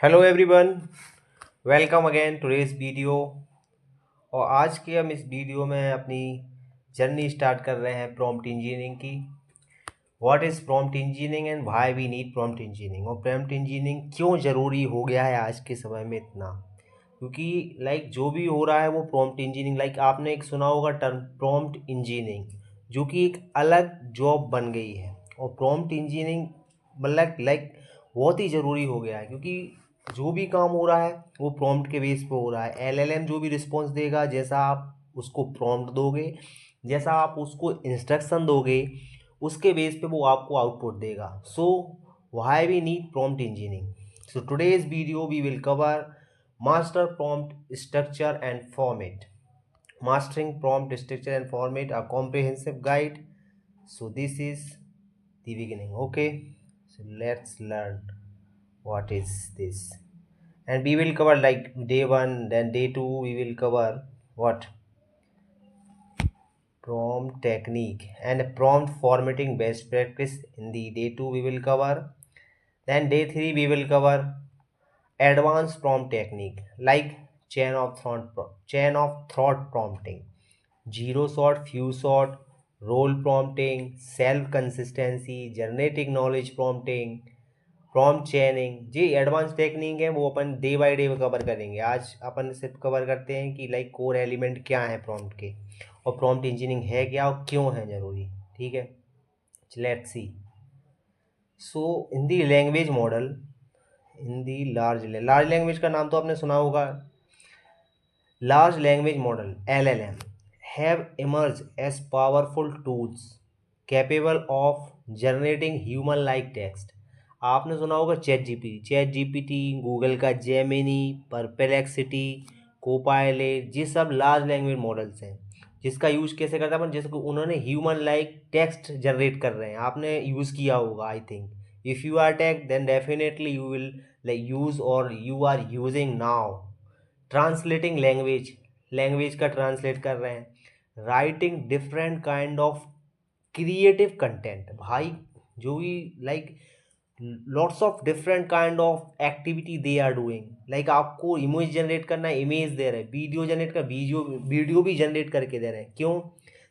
Hello everyone, welcome again today's video. और आज के हम इस वीडियो में अपनी जर्नी स्टार्ट कर रहे हैं प्रॉम्प्ट इंजीनियरिंग की। What is prompt engineering and why we need prompt engineering, और प्रॉम्प्ट इंजीनियरिंग क्यों ज़रूरी हो गया है आज के समय में इतना। क्योंकि जो भी हो रहा है वो प्रॉम्प्ट इंजीनियरिंग, आपने एक सुना होगा टर्म प्रॉम्प्ट इंजीनियरिंग, जो कि एक अलग जॉब बन गई है। और प्रॉम्प्ट इंजीनियरिंग बहुत ही ज़रूरी हो गया है, क्योंकि जो भी काम हो रहा है वो प्रॉम्प्ट के बेस पे हो रहा है। एलएलएम जो भी रिस्पॉन्स देगा, जैसा आप उसको प्रॉम्प्ट दोगे, जैसा आप उसको इंस्ट्रक्शन दोगे, उसके बेस पे वो आपको आउटपुट देगा। So why we need prompt engineering. So today's video we will cover master prompt structure and format, mastering prompt structure and format, a comprehensive guide. So this is the beginning. Okay, so let's learn what is this. And we will cover like day 1, then day 2 we will cover what prompt technique and prompt formatting best practice. In the day 2 we will cover, then day 3 we will cover advanced prompt technique like chain of thought prompting, zero shot, few shot, role prompting, self consistency, generating knowledge prompting, prompt chaining. जी advance technique है, वो अपन day by day cover करेंगे। आज अपन सिर्फ cover करते हैं कि कोर एलिमेंट क्या है प्रॉम्प्ट के, और प्रॉम्प्ट इंजीनियरिंग है क्या और क्यों है ज़रूरी। ठीक है, let's see. So in the language model, in the large language का नाम तो आपने सुना होगा। Large language model LLM have emerged as powerful tools capable of generating human like text. आपने सुना होगा चैट जीपीटी, गूगल का जेमिनी, परप्लेक्सिटी, कोपायलेट, ये सब लार्ज लैंग्वेज मॉडल्स हैं। जिसका यूज कैसे करता है अपन, जैसे कि उन्होंने ह्यूमन लाइक टेक्स्ट जनरेट कर रहे हैं। आपने यूज़ किया होगा I think. If you are tech then definitely you will use, और you are using now. Translating language, language का ट्रांसलेट कर रहे हैं। Writing different kind of creative content, भाई जो भी lots of different kind of activity they are doing. आपको image generate करना है, इमेज दे रहे हैं। वीडियो जनरेट कर, वीडियो भी जनरेट करके दे रहे हैं। क्यों?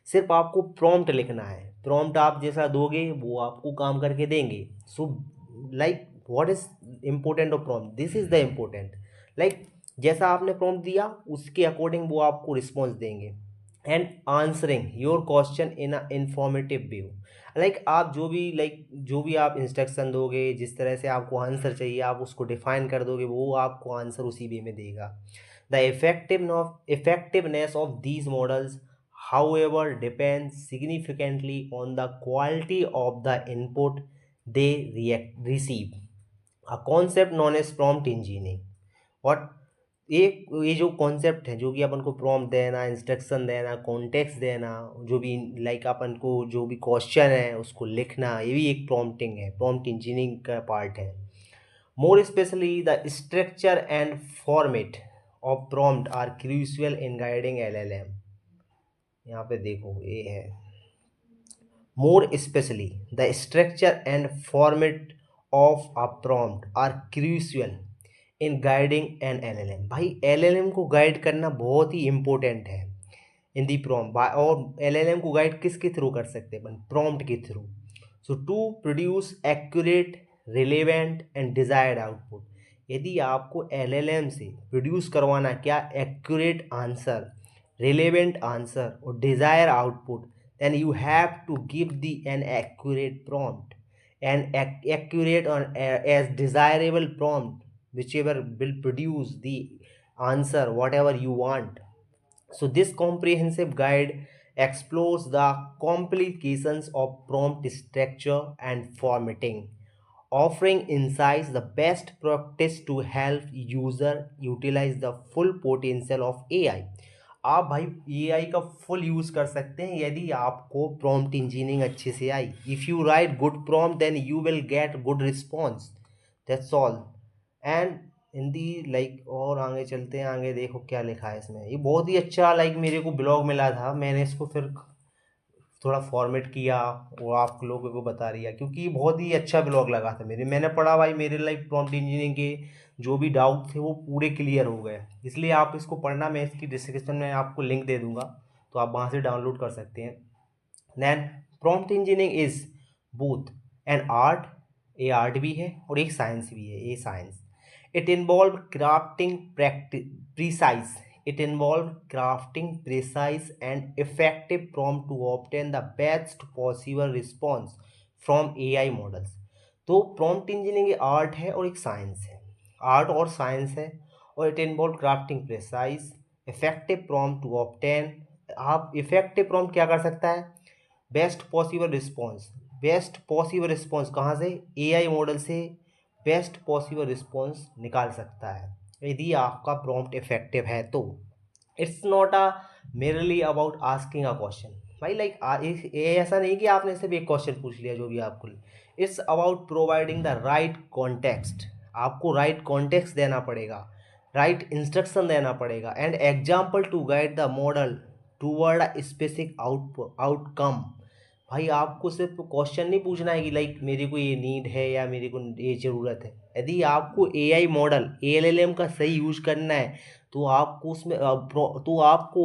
सिर्फ आपको प्रॉम्प्ट लिखना है। प्रॉम्प्ट आप जैसा दोगे वो आपको काम करके देंगे। So what is important of prompt, this is the important. जैसा आपने प्रॉम्प्ट दिया उसके अकॉर्डिंग वो आपको रिस्पॉन्स देंगे। And answering your question in a informative view. आप जो भी आप इंस्ट्रक्शन दोगे, जिस तरह से आपको आंसर चाहिए आप उसको डिफाइन कर दोगे, वो आपको आंसर उसी वे में देगा। The effectiveness of these models however depends significantly on the quality of the input they receive, a concept known as prompt engineering. और एक ये जो कॉन्सेप्ट है, जो कि अपन को प्रॉम्प्ट देना, इंस्ट्रक्शन देना, कॉन्टेक्स्ट देना, जो भी अपन को जो भी क्वेश्चन है उसको लिखना, ये भी एक प्रॉम्प्टिंग है, प्रॉम्प्ट इंजीनियरिंग का पार्ट है। More specially the structure and format of prompt are crucial in guiding LLM। यहाँ पे देखो ये है, more specially the structure and format of a prompt are crucial in guiding an LLM। भाई LLM को guide करना बहुत ही इंपॉर्टेंट है इन दी प्रॉम्प्ट। और LLM को गाइड किसके थ्रू कर सकते हैं अपन? प्रॉम्प्ट के through. So to produce accurate, relevant and desired output. यदि आपको LLM से प्रोड्यूस करवाना क्या, एक्यूरेट आंसर, रिलेवेंट आंसर और desire output, then you have to give the an accurate prompt, and accurate or as desirable prompt, whichever will produce the answer whatever you want. So this comprehensive guide explores the complications of prompt structure and formatting, offering insights the best practice to help user utilize the full potential of AI. आप भाई AI का full use कर सकते हैं यदि आपको prompt engineering अच्छे से आई। If you write good prompt then you will get good response, that's all. And Hindi और आगे चलते हैं, आगे देखो क्या लिखा है इसमें। ये बहुत ही अच्छा मेरे को ब्लॉग मिला था, मैंने इसको फिर थोड़ा फॉर्मेट किया, वो आप लोगों को बता रही है, क्योंकि बहुत ही अच्छा ब्लॉग लगा था मैंने पढ़ा भाई, मेरे लाइक प्रॉम्प्ट इंजीनियरिंग के जो भी डाउट थे वो पूरे क्लियर हो गए। इसलिए आप इसको पढ़ना, मैं इसकी डिस्क्रिप्शन में आपको लिंक दे दूंगा, तो आप वहाँ से डाउनलोड कर सकते हैं। Then prompt engineering is both an art, a art भी है और एक साइंस भी है, a science. It involve crafting precise It involved crafting precise and effective prompt to obtain the best possible response from AI models। तो prompt engineering art है और एक साइंस है, आर्ट और साइंस है। और it involve crafting precise effective prompt to obtain। आप effective prompt क्या कर सकता है? Best possible response. Best possible response कहाँ से? एआई मॉडल से बेस्ट पॉसिबल रिस्पॉन्स निकाल सकता है यदि आपका प्रॉम्प्ट इफेक्टिव है तो। It's not a merely about asking a question. भाई लाइक ऐसा नहीं कि आपने सिर्फ एक क्वेश्चन पूछ लिया जो भी आपको। It's about providing the right context. आपको राइट कॉन्टेक्स्ट देना पड़ेगा, राइट इंस्ट्रक्शन देना पड़ेगा and example to guide the model toward a specific outcome. भाई आपको सिर्फ क्वेश्चन नहीं पूछना है कि लाइक मेरे को ये नीड है या मेरे को ये ज़रूरत है। यदि आपको एआई मॉडल एएलएलएम का सही यूज करना है तो आपको उसमें तो आपको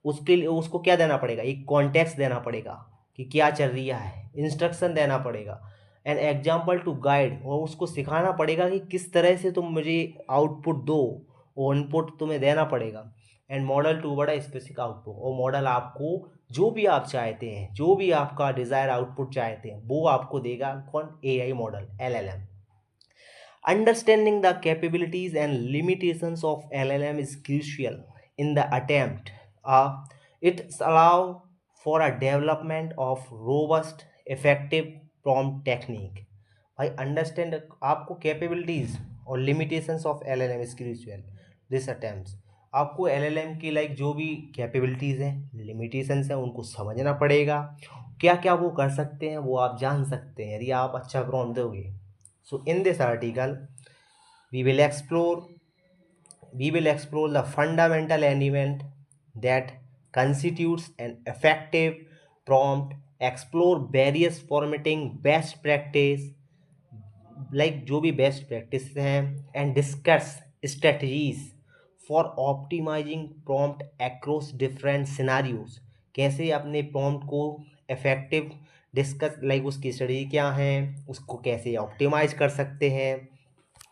उसके लिए उसको क्या देना पड़ेगा? एक कॉन्टेक्स्ट देना पड़ेगा कि क्या चल रही है, इंस्ट्रक्शन देना पड़ेगा एन एग्जाम्पल टू गाइड, और उसको सिखाना पड़ेगा कि किस तरह से तुम मुझे आउटपुट दो, वो इनपुट तुम्हें देना पड़ेगा। एंड मॉडल टू बड़ा स्पेसिफिक आउटपुट, और मॉडल आपको जो भी आप चाहते हैं, जो भी आपका डिज़ायर आउटपुट चाहते हैं वो आपको देगा। कौन? AI model, LLM. Understanding the capabilities and limitations of LLM is crucial in the attempt. It allows for a development of robust, effective prompt technique. भाई अंडरस्टैंड आपको कैपेबिलिटीज और limitations of LLM is crucial this attempts. आपको LLM की like जो भी capabilities हैं, limitations हैं, उनको समझना पड़ेगा। क्या क्या वो कर सकते हैं वो आप जान सकते हैं यदि आप अच्छा प्रॉम्प्ट दोगे। So in this article, we will explore the fundamental element that constitutes an effective prompt, explore various formatting best practice, like जो भी बेस्ट प्रैक्टिस हैं, and discuss strategies for optimizing prompt across different scenarios. कैसे अपने prompt को effective discuss, like उसकी strategy क्या है, उसको कैसे ऑप्टिमाइज कर सकते हैं।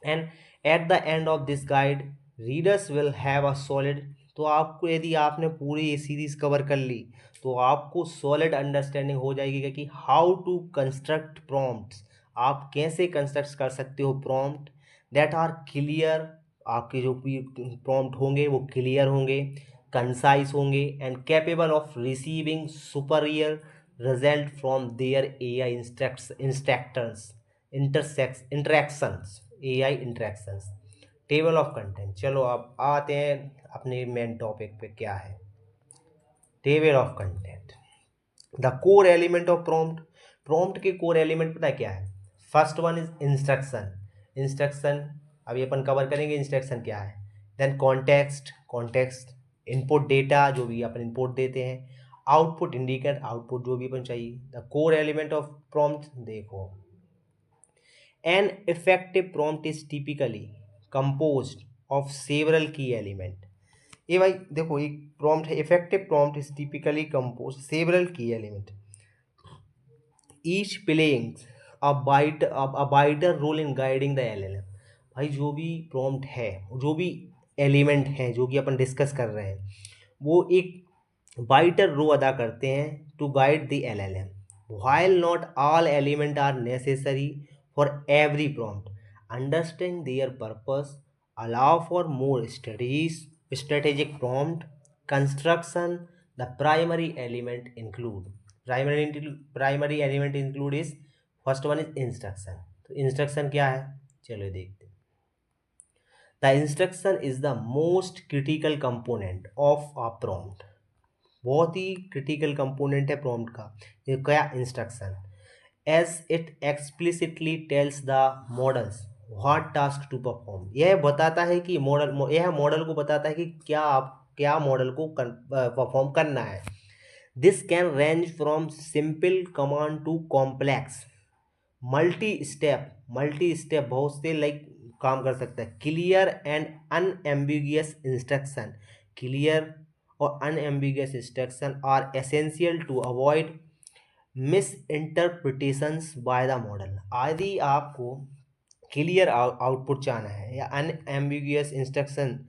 And at the end of this guide readers will have a solid, तो आपको यदि आपने पूरी ये सीरीज़ कवर कर ली तो आपको सॉलिड अंडरस्टैंडिंग हो जाएगी कि हाउ टू कंस्ट्रक्ट प्रॉम्प्ट्स, आप कैसे कंस्ट्रक्ट कर सकते हो प्रॉम्प्ट दैट आर क्लियर। आपके जो भी प्रॉम्प्ट होंगे वो क्लियर होंगे, कंसाइज होंगे and capable of receiving superior result from their AI instructors interactions, AI interactions. Table of content, चलो अब आते हैं अपने मेन टॉपिक पे क्या है। Table of content, the core element of prompt. Prompt के कोर एलिमेंट पता है क्या है? First one is instruction. Instruction अभी अपन कवर करेंगे, इंस्ट्रक्शन क्या है। Then context, context input data जो भी अपन इनपुट देते हैं। आउटपुट इंडिकेट, आउटपुट जो भी अपन चाहिए। The core element of prompt, देखो an effective prompt is typically composed of several key element. ये भाई देखो, एक प्रॉम्प्ट है, effective prompt is typically composed several key element, each playing a wider role in guiding the LLM. भाई जो भी prompt है, जो भी एलिमेंट है जो कि अपन डिस्कस कर रहे हैं, वो एक वाइटर रो अदा करते हैं to guide the LLM. While not all element are necessary for every prompt, understand their purpose allow for more strategic prompt construction। The primary element include is first one is instruction। तो instruction क्या है, चलो देखते हैं। The instruction is the most critical component of a prompt. बहुत ही critical component है prompt का। ये क्या? Instruction. As it explicitly tells the models what task to perform. यह बताता है कि यह मॉडल को बताता है कि क्या मॉडल को परफॉर्म करना है। This can range from simple command to complex multi step बहुत से लाइक काम कर सकता है। Clear and unambiguous instruction, clear और unambiguous instruction are essential to avoid misinterpretations by the model. यदि आपको क्लियर आउटपुट चाहना है या अनएम्बिगियस इंस्ट्रक्शन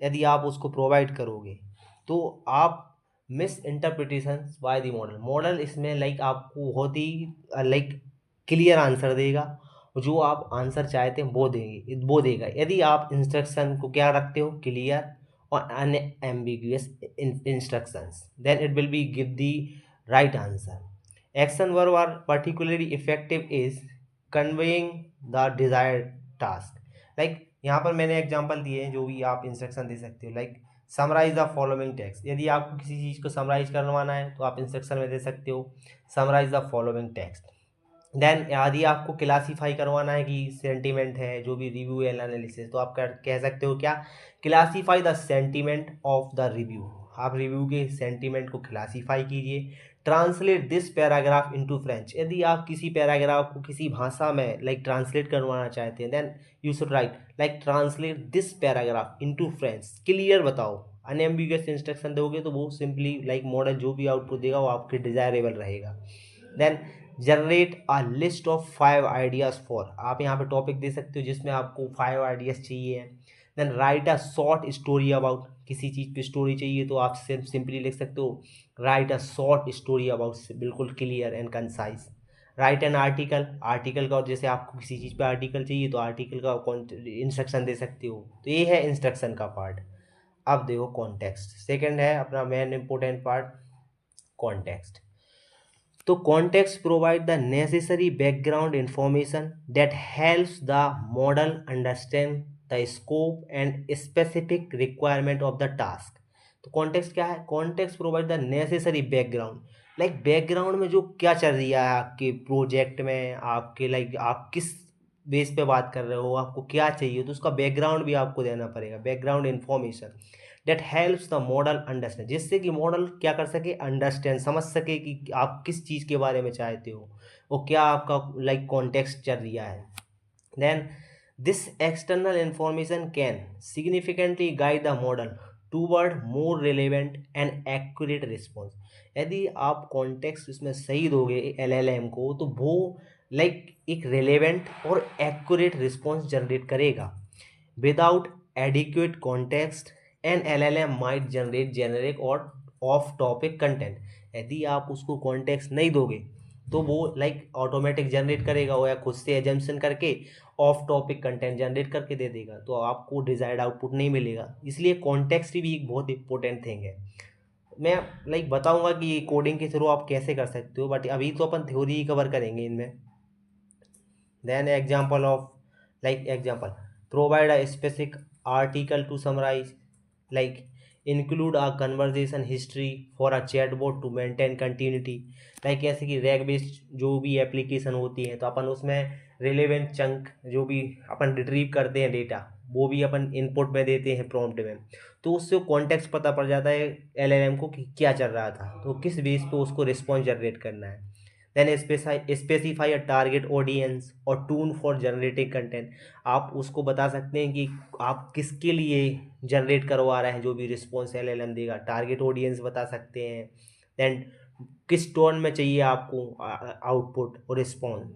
यदि आप उसको प्रोवाइड करोगे तो आप miss interpretation bye the model, model इसमें लाइक आपको बहुत ही लाइक क्लियर आंसर देगा, जो आप आंसर चाहते हैं वो देगा यदि आप इंस्ट्रक्शन को क्या रखते हो, क्लियर और unambiguous instructions, then it will be give the right answer. Action verb are particularly effective is conveying the desired task। Like यहाँ पर मैंने एग्जांपल दिए हैं जो भी आप इंस्ट्रक्शन दे सकते हो, like summarize the following text. यदि आपको किसी चीज़ को समराइज करवाना है तो आप इंस्ट्रक्शन में दे सकते हो summarize the following text. Then यदि आपको क्लासीफाई करवाना है कि सेंटीमेंट है जो भी रिव्यू एंड एनालिसिस, तो आप कह सकते हो क्या, classify the sentiment of the review. आप रिव्यू के सेंटीमेंट को क्लासीफाई कीजिए। Translate this paragraph into French. यदि आप किसी पैराग्राफ को किसी भाषा में लाइक ट्रांसलेट करवाना चाहते हैं, then you should write like translate this paragraph into French. Clear बताओ, अनएम्बिगुअस इंस्ट्रक्शन दोगे तो वो सिंपली लाइक मॉडल जो भी आउटपुट देगा वो आपके डिजायरेबल रहेगा। Then generate a list of 5 ideas for. आप यहाँ पे टॉपिक दे सकते हो जिसमें आपको 5 आइडियाज़ चाहिए। Then write a short story about, किसी चीज़ पे स्टोरी चाहिए तो आप सिर्फ सिंपली लिख सकते हो write a short story about, बिल्कुल clear and concise. Write an article, article का जैसे आपको किसी चीज़ पे आर्टिकल चाहिए तो आर्टिकल का इंस्ट्रक्शन दे सकते हो। तो ये है इंस्ट्रक्शन का पार्ट। अब देखो कॉन्टेक्स्ट, सेकंड है अपना मेन इंपॉर्टेंट पार्ट, कॉन्टेक्स्ट। तो context provide the necessary background information that helps the model understand the scope and specific requirement of the task। तो context क्या है, context provide the necessary background, like background में जो क्या चल रहा है आपके प्रोजेक्ट में, आपके लाइक आप किस बेस पे बात कर रहे हो, आपको क्या चाहिए, तो उसका बैकग्राउंड भी आपको देना पड़ेगा, background information that helps the model understand, जिससे कि मॉडल क्या कर सके, अंडरस्टैंड, समझ सके कि आप किस चीज़ के बारे में चाहते हो और क्या आपका लाइक कॉन्टेक्स्ट चल रहा है। Then this external information can significantly guide the model toward more relevant and accurate response. यदि आप कॉन्टेक्स्ट इसमें सही दोगे एलएलएम को तो वो लाइक एक रिलेवेंट और एक्यूरेट रिस्पॉन्स जनरेट करेगा। Without adequate context an LLM might generate generic और ऑफ टॉपिक कंटेंट। यदि आप उसको कॉन्टेक्स्ट नहीं दोगे तो वो लाइक ऑटोमेटिक जनरेट करेगा या खुद से एजम्पशन करके ऑफ टॉपिक कंटेंट जनरेट करके दे देगा, तो आपको डिजायर्ड आउटपुट नहीं मिलेगा। इसलिए कॉन्टेक्स्ट भी एक बहुत इंपॉर्टेंट थिंग है। मैं लाइक बताऊंगा कि कोडिंग के थ्रू आप कैसे कर सकते हो, बट अभी तो अपन थ्योरी ही कवर करेंगे इनमें। Then example of like example, provide a specific article to summarize, like include a conversation history for a chatbot to maintain continuity। Like ऐसे कि रैग बेस्ड जो भी एप्लीकेशन होती है तो अपन उसमें रिलेवेंट चंक जो भी अपन रिट्रीव करते हैं डेटा वो भी अपन इनपुट में देते हैं प्रॉम्प्ट में, तो उससे कॉन्टेक्स्ट पता पड़ जाता है एलएलएम को कि क्या चल रहा था, तो किस बेस पे उसको रिस्पॉन्स जनरेट करना है। Then specify a target audience और टून फॉर जनरेटिंग कंटेंट। आप उसको बता सकते हैं कि आप किसके लिए जनरेट करवा रहे हैं जो भी रिस्पॉन्स एलएलएम देगा, टारगेट ऑडियंस बता सकते हैं। देन किस टोन में चाहिए आपको आउटपुट और response.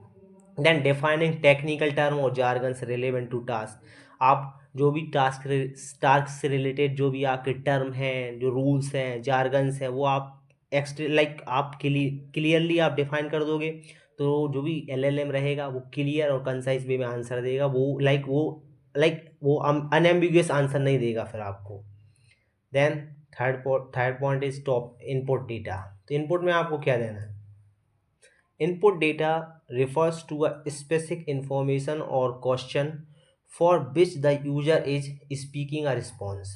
Then defining technical term और जार्गन्स रिलेवेंट टू टास्क। आप जो भी टास्क से रिलेटेड जो भी आपके टर्म हैं, जो रूल्स हैं, जार्गन्स हैं, वो आप एक्सट्रा लाइक आप क्लियरली आप डिफाइन कर दोगे तो जो भी एलएलएम रहेगा वो क्लियर और कंसाइज वे में आंसर देगा। वो अनएम्बिगुअस आंसर नहीं देगा फिर आपको। Then third point is top input data. तो इनपुट में आपको क्या देना है, input data refers to a specific information और question for which the user is speaking a response.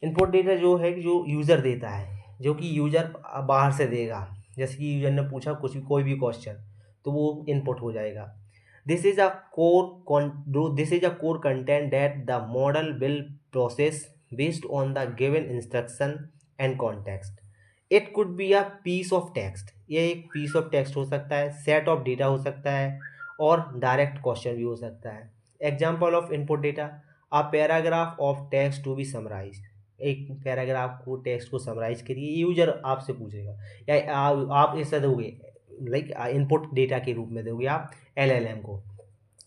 Input data जो है कि जो यूज़र देता है, जो कि यूज़र बाहर से देगा, जैसे कि यूज़र ने पूछा कुछ भी कोई भी क्वेश्चन तो वो इनपुट हो जाएगा। This is a core content that the model will process based on the given instruction and context. It could be a piece of text, ये एक पीस ऑफ टेक्स्ट हो सकता है, सेट ऑफ डेटा हो सकता है, और डायरेक्ट क्वेश्चन भी हो सकता है। Example of input data, a paragraph of text to be summarize, एक पैराग्राफ को टेक्स्ट को समराइज करिए, यूजर आपसे पूछेगा, या आप ऐसा दोगे, लाइक इनपुट डेटा के रूप में दोगे आप एलएलएम को।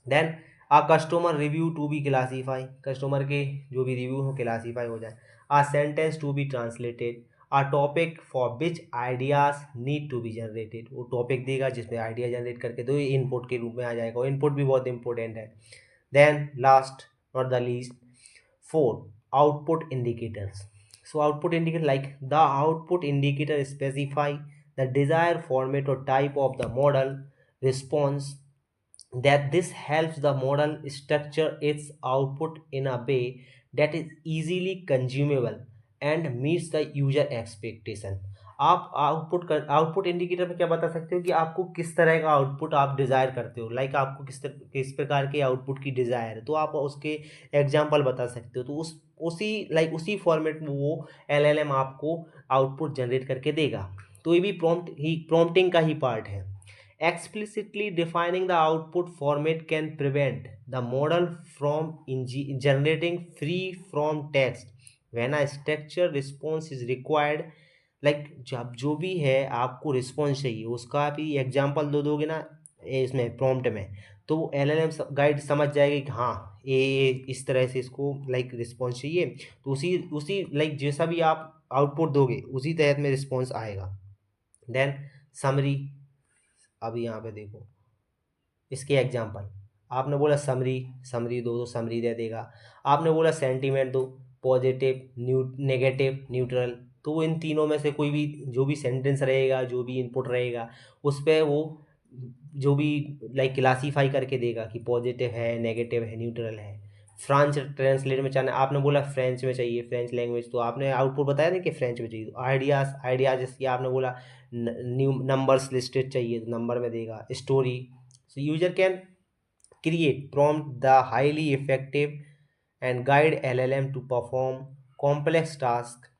Then a customer review to be classify, customer के जो भी रिव्यू हो क्लासीफाई हो जाए। A sentence to be translated, a topic for which ideas need to be generated, वो टॉपिक देगा जिसमें आइडिया जनरेट करके दो, ये इनपुट के रूप में आ जाएगा, और इनपुट भी बहुत इंपॉर्टेंट है। Then last not the least, four output indicators. So output indicator, like the output indicator specify the desired format or type of the model response, that this helps the model structure its output in a way that is easily consumable and meets the user expectation. आप output indicator में क्या बता सकते हो कि आपको किस तरह का आउटपुट आप डिज़ायर करते हो, लाइक आपको किस प्रकार के आउटपुट की डिज़ायर है, तो आप उसके एग्जांपल बता सकते हो, तो उसी फॉर्मेट में वो एलएलएम आपको आउटपुट जनरेट करके देगा। तो ये भी प्रॉम्प्टिंग का ही पार्ट है। Explicitly defining the output format can prevent the model from generating free from text when a structured response is required. Like जब जो भी है आपको रिस्पॉन्स चाहिए उसका भी एग्जाम्पल दोगे ना इसमें प्रॉम्प्ट में, तो वो एलएलएम गाइड समझ जाएगी कि हाँ ये इस तरह से इसको लाइक रिस्पॉन्स चाहिए, तो उसी उसी लाइक जैसा भी आप आउटपुट दोगे उसी तहत में रिस्पॉन्स आएगा। देन समरी, अभी यहाँ पे देखो इसके एग्जाम्पल, आपने बोला समरी, समरी दो तो समरी दे देगा। आपने बोला सेंटीमेंट दो, पॉजिटिव, नेगेटिव, न्यूट्रल, तो इन तीनों में से कोई भी जो भी सेंटेंस रहेगा, जो भी इनपुट रहेगा, उस पर वो जो भी लाइक क्लासीफाई करके देगा कि पॉजिटिव है, नेगेटिव है, न्यूट्रल है। फ्रेंच ट्रांसलेट में चाहना, आपने बोला फ्रेंच में चाहिए, फ्रेंच लैंग्वेज, तो आपने आउटपुट बताया ना कि फ्रेंच में चाहिए। आइडियाज़ जैसे आपने बोला न्यू नंबर्स लिस्टेड चाहिए तो नंबर में देगा। Story, so user can create prompt the highly effective and guide LLM to perform complex task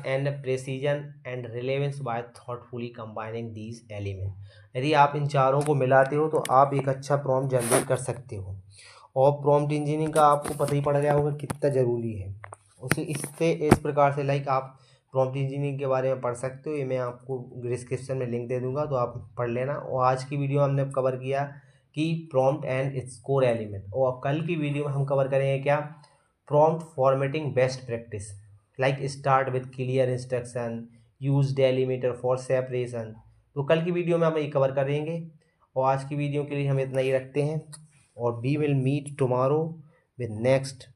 and precision and relevance by thoughtfully combining these elements। यदि आप इन चारों को मिलाते हो तो आप एक अच्छा प्रॉम्प्ट जनरेट कर सकते हो, और प्रॉम्प्ट इंजीनियरिंग का आपको पता ही पड़ गया होगा कितना ज़रूरी है। उसे इससे इस प्रकार से लाइक आप प्रॉम्प्ट इंजीनियरिंग के बारे में पढ़ सकते हो, ये मैं आपको डिस्क्रिप्शन में लिंक दे दूंगा तो आप पढ़ लेना। और आज की वीडियो हमने कवर किया कि prompt and its core element, और कल की वीडियो में हम कवर करेंगे क्या, prompt formatting best practice, like start with clear instruction, use delimiter for separation. तो कल की वीडियो में हम ये कवर करेंगे, और आज की वीडियो के लिए हम इतना ही रखते हैं, और we will meet tomorrow with next